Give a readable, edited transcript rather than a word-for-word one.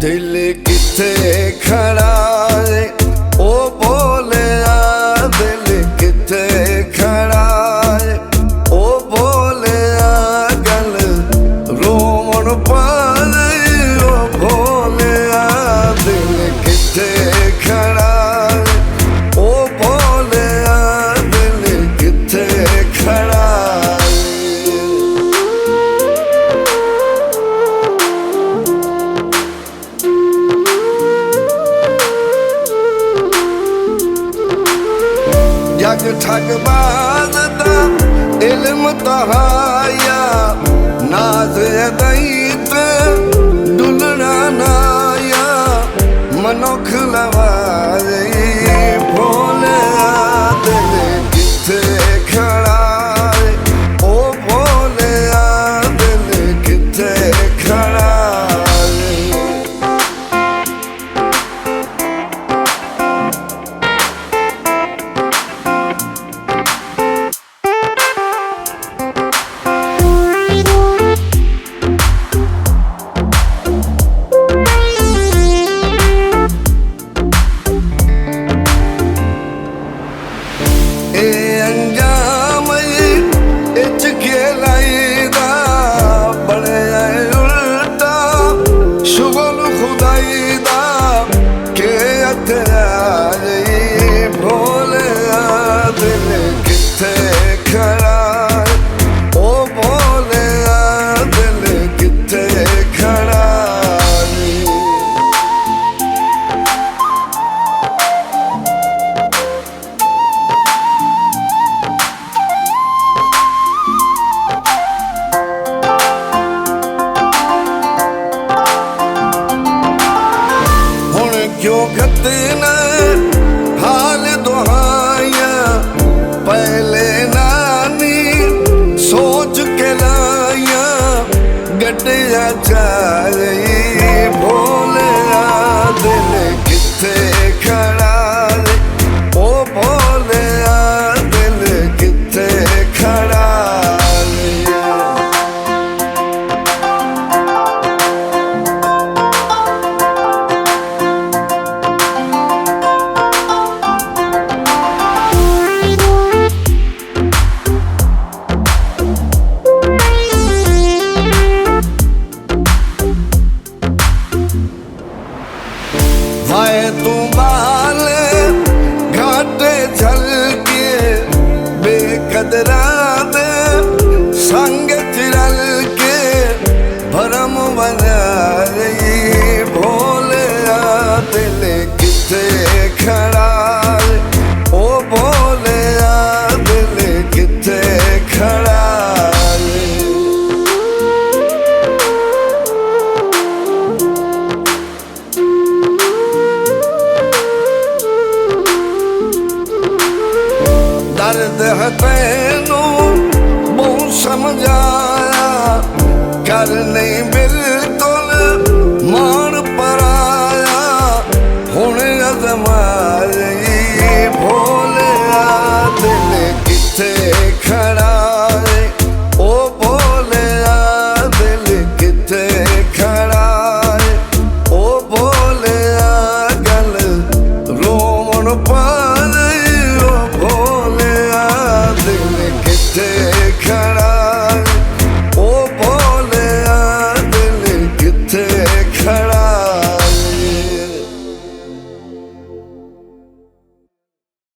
दिल किथे खड़ा है ओ बोलिया, दिल किथे खड़ा है ओ बोलिया, गल रोमन पाले ओ बोलिया, दिल किथे खड़ा है ओ बोलिया, दिल किथे खड़ा जग ठगबाज दा इल्म तहाया, नाज अदैत दुलना नाया, मनुख लवारे भोलिया, दिल किथे खड़ा है ओ भोलिया, दिल किथे खड़ा क्यों खतना हाल दुहाया, पहले नानी सोच के लाया, गड्डिया चाह रही भोलिया, दिल किथे खड़ा है ओ भोलिया, दिल किथे खड़ा भाई तू बाल घाटे झलके बेकदरा दे संग चिरल के, भरम बना रही भोलिया, दिल किथे खड़ा है ओ भोलिया, दिल किथे खड़ा दर्द है तैनू बहुत समझाया, कर नहीं